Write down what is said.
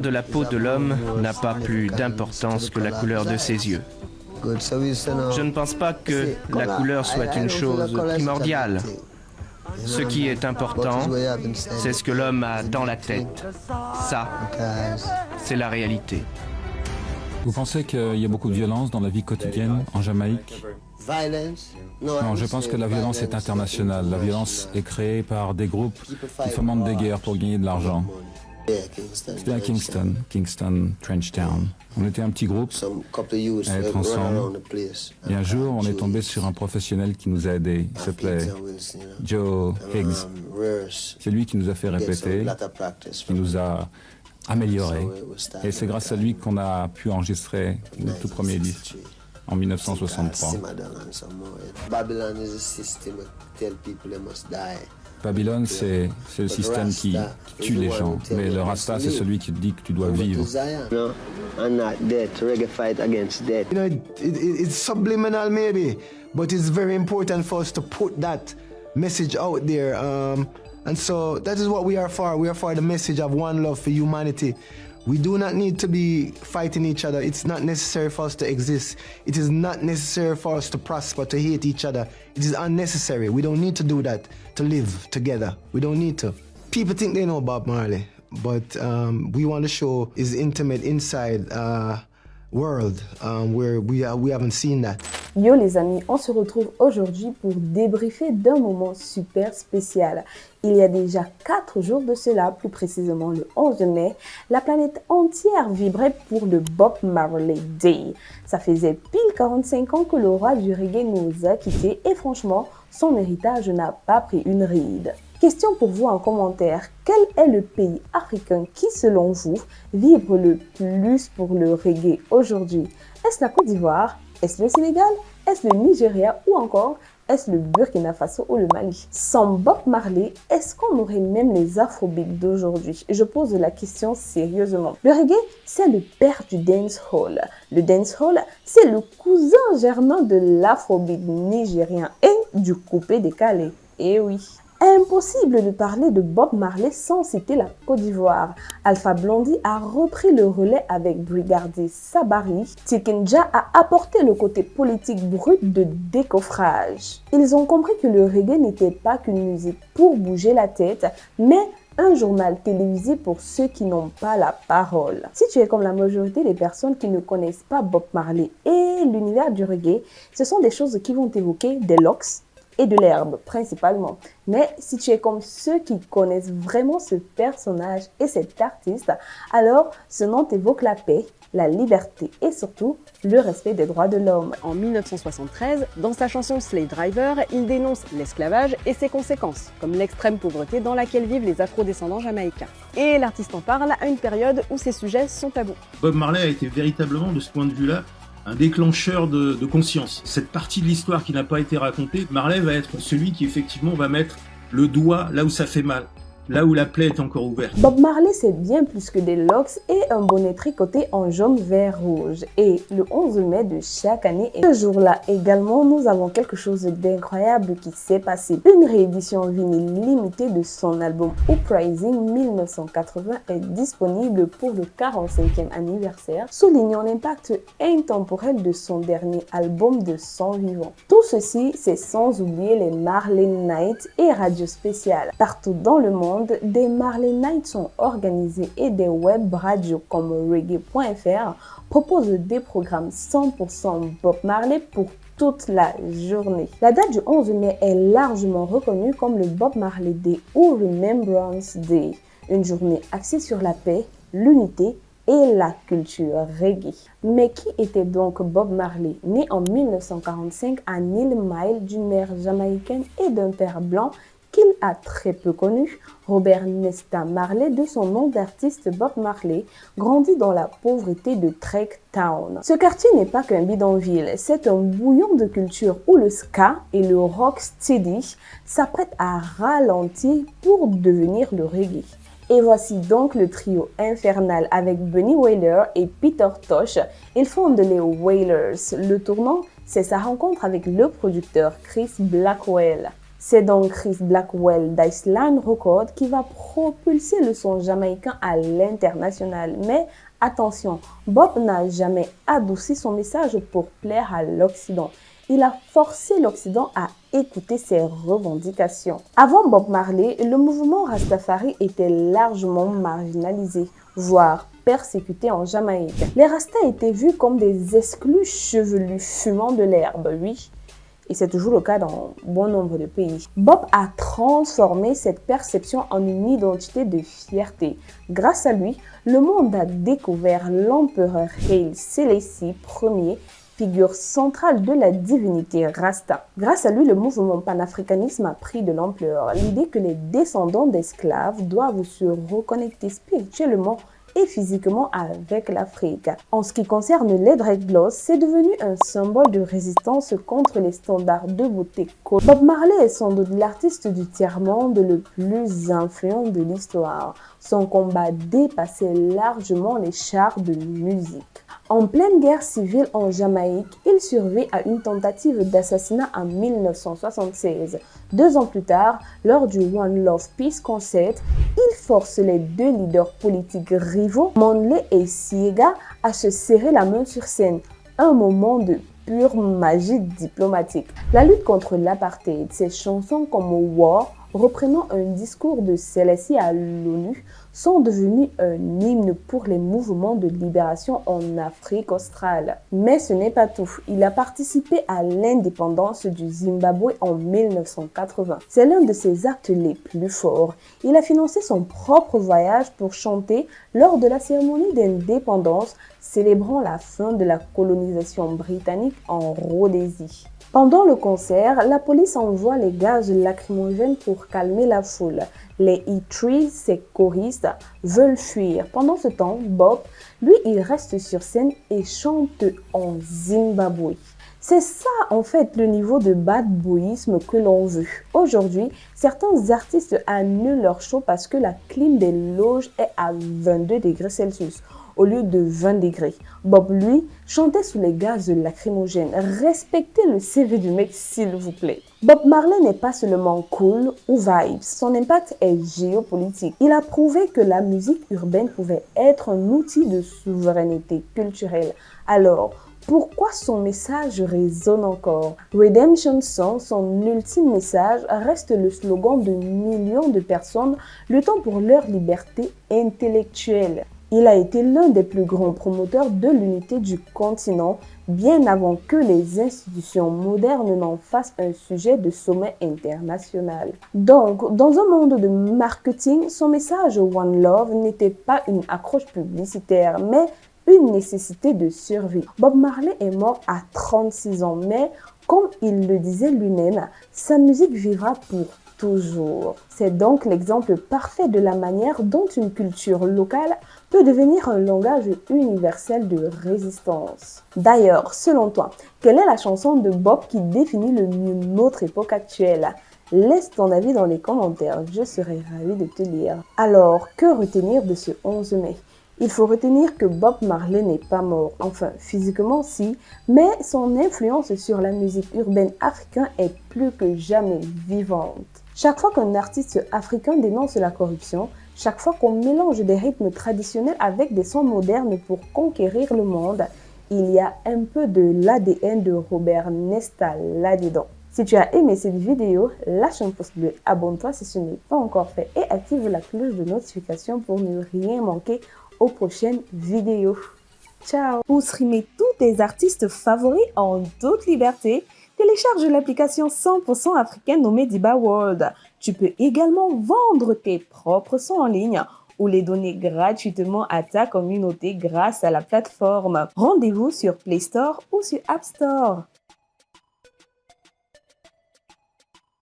de la peau de l'homme n'a pas plus d'importance que la couleur de ses yeux. Je ne pense pas que la couleur soit une chose primordiale. Ce qui est important, c'est ce que l'homme a dans la tête. Ça, c'est la réalité. Vous pensez qu'il y a beaucoup de violence dans la vie quotidienne en Jamaïque? Non, je pense que la violence est internationale. La violence est créée par des groupes qui fomentent des guerres pour gagner de l'argent. C'était à Kingston, Trenchtown. On était un petit groupe à être ensemble. Et un jour, on est tombé sur un professionnel qui nous a aidés. Il s'appelait Joe Higgs. C'est lui qui nous a fait répéter, qui nous a améliorés. Et c'est grâce à lui qu'on a pu enregistrer le tout premier disque en 1963. Babylone, c'est le système qui tue les gens, mais le Rasta, c'est celui qui te dit que tu dois vivre. It's subliminal maybe, but it's very important for us to put that message out there. And so that is what we are for. We are for the message of one love for humanity. We do not need to be fighting each other. It's not necessary for us to exist. It is not necessary for us to prosper, to hate each other. It is unnecessary. We don't need to do that to live together. We don't need to. People think they know Bob Marley, but we want to show his intimate inside world where we haven't seen that. Yo les amis, on se retrouve aujourd'hui pour débriefer d'un moment super spécial. Il y a déjà 4 jours de cela, plus précisément le 11 mai, la planète entière vibrait pour le Bob Marley Day. Ça faisait pile 45 ans que le roi du reggae nous a quittés et franchement, son héritage n'a pas pris une ride. Question pour vous en commentaire, quel est le pays africain qui, selon vous, vibre le plus pour le reggae aujourd'hui? Est-ce la Côte d'Ivoire? Est-ce le Sénégal? Est-ce le Nigeria? Ou encore, est-ce le Burkina Faso ou le Mali? Sans Bob Marley, est-ce qu'on aurait même les afrobeats d'aujourd'hui? Je pose la question sérieusement. Le reggae, c'est le père du dancehall. Le dancehall, c'est le cousin germain de l'afrobeat nigérien et du coupé-décalé. Eh oui. Impossible de parler de Bob Marley sans citer la Côte d'Ivoire. Alpha Blondy a repris le relais avec Brigadier Sabari. Tikinja a apporté le côté politique brut de décoffrage. Ils ont compris que le reggae n'était pas qu'une musique pour bouger la tête, mais un journal télévisé pour ceux qui n'ont pas la parole. Si tu es comme la majorité des personnes qui ne connaissent pas Bob Marley et l'univers du reggae, ce sont des choses qui vont évoquer des locks et de l'herbe principalement. Mais si tu es comme ceux qui connaissent vraiment ce personnage et cet artiste, alors ce nom t'évoque la paix, la liberté et surtout le respect des droits de l'homme. En 1973, dans sa chanson Slave Driver, il dénonce l'esclavage et ses conséquences, comme l'extrême pauvreté dans laquelle vivent les afro-descendants jamaïcains. Et l'artiste en parle à une période où ces sujets sont tabous. Bob Marley a été véritablement, de ce point de vue-là, un déclencheur de conscience. Cette partie de l'histoire qui n'a pas été racontée, Marley va être celui qui effectivement va mettre le doigt là où ça fait mal, là où la plaie est encore ouverte. Bob Marley, c'est bien plus que des locks et un bonnet tricoté en jaune, vert, rouge. Et le 11 mai de chaque année, et ce jour-là également, nous avons quelque chose d'incroyable qui s'est passé. Une réédition vinyle limitée de son album Uprising 1980 est disponible pour le 45e anniversaire, soulignant l'impact intemporel de son dernier album de son vivant. Tout ceci, c'est sans oublier les Marley Nights et Radio Spéciales. Partout dans le monde, des Marley Nights sont organisés et des web radios comme reggae.fr proposent des programmes 100% Bob Marley pour toute la journée. La date du 11 mai est largement reconnue comme le Bob Marley Day ou Remembrance Day, une journée axée sur la paix, l'unité et la culture reggae. Mais qui était donc Bob Marley? Né en 1945 à Nine Mile d'une mère jamaïcaine et d'un père blanc qu'il a très peu connu, Robert Nesta Marley, de son nom d'artiste Bob Marley, grandit dans la pauvreté de Drake Town. Ce quartier n'est pas qu'un bidonville, c'est un bouillon de culture où le ska et le rocksteady s'apprêtent à ralentir pour devenir le reggae. Et voici donc le trio infernal avec Bunny Wailer et Peter Tosh. Ils fondent les Wailers. Le tournant, c'est sa rencontre avec le producteur Chris Blackwell. C'est donc Chris Blackwell d'Island Records qui va propulser le son jamaïcain à l'international. Mais attention, Bob n'a jamais adouci son message pour plaire à l'Occident. Il a forcé l'Occident à écouter ses revendications. Avant Bob Marley, le mouvement Rastafari était largement marginalisé, voire persécuté en Jamaïque. Les Rastas étaient vus comme des exclus chevelus fumant de l'herbe, oui. Et c'est toujours le cas dans bon nombre de pays. Bob a transformé cette perception en une identité de fierté. Grâce à lui, le monde a découvert l'empereur Haile Selassie Ier, figure centrale de la divinité Rasta. Grâce à lui, le mouvement panafricanisme a pris de l'ampleur. L'idée que les descendants d'esclaves doivent se reconnecter spirituellement et physiquement avec l'Afrique. En ce qui concerne les dreadlocks, c'est devenu un symbole de résistance contre les standards de beauté. Bob Marley est sans doute l'artiste du tiers-monde le plus influent de l'histoire. Son combat dépassait largement les chars de musique. En pleine guerre civile en Jamaïque, il survit à une tentative d'assassinat en 1976. 2 ans plus tard, lors du One Love Peace Concert, il force les 2 leaders politiques rivaux, Manley et Siega, à se serrer la main sur scène. Un moment de pure magie diplomatique. La lutte contre l'apartheid, ses chansons comme War, reprenant un discours de Selassie à l'ONU, sont devenus un hymne pour les mouvements de libération en Afrique australe. Mais ce n'est pas tout. Il a participé à l'indépendance du Zimbabwe en 1980. C'est l'un de ses actes les plus forts. Il a financé son propre voyage pour chanter lors de la cérémonie d'indépendance, célébrant la fin de la colonisation britannique en Rhodésie. Pendant le concert, la police envoie les gaz lacrymogènes pour calmer la foule. Les E-Trees, ses choristes, veulent fuir. Pendant ce temps, Bob, lui, il reste sur scène et chante en Zimbabwe. C'est ça, en fait, le niveau de bad boyisme que l'on veut. Aujourd'hui, certains artistes annulent leur show parce que la clim des loges est à 22 degrés Celsius au lieu de 20 degrés. Bob, lui, chantait sous les gaz lacrymogènes. Respectez le CV du mec, s'il vous plaît. Bob Marley n'est pas seulement cool ou vibes. Son impact est géopolitique. Il a prouvé que la musique urbaine pouvait être un outil de souveraineté culturelle. Alors, pourquoi son message résonne encore? Redemption Song, son ultime message, reste le slogan de millions de personnes luttant pour leur liberté intellectuelle. Il a été l'un des plus grands promoteurs de l'unité du continent, bien avant que les institutions modernes n'en fassent un sujet de sommet international. Donc, dans un monde de marketing, son message One Love n'était pas une accroche publicitaire, mais une nécessité de survie. Bob Marley est mort à 36 ans, mais comme il le disait lui-même, sa musique vivra pour toujours. C'est donc l'exemple parfait de la manière dont une culture locale peut devenir un langage universel de résistance. D'ailleurs, selon toi, quelle est la chanson de Bob qui définit le mieux notre époque actuelle? Laisse ton avis dans les commentaires, je serai ravie de te lire. Alors, que retenir de ce 11 mai? Il faut retenir que Bob Marley n'est pas mort, enfin physiquement si, mais son influence sur la musique urbaine africaine est plus que jamais vivante. Chaque fois qu'un artiste africain dénonce la corruption, chaque fois qu'on mélange des rythmes traditionnels avec des sons modernes pour conquérir le monde, il y a un peu de l'ADN de Robert Nesta là-dedans. Si tu as aimé cette vidéo, lâche un pouce bleu, abonne-toi si ce n'est pas encore fait et active la cloche de notification pour ne rien manquer aux prochaines vidéos. Ciao! Pour streamer tous tes artistes favoris en toute liberté, télécharge l'application 100% africaine nommée Diba World. Tu peux également vendre tes propres sons en ligne ou les donner gratuitement à ta communauté grâce à la plateforme. Rendez-vous sur Play Store ou sur App Store.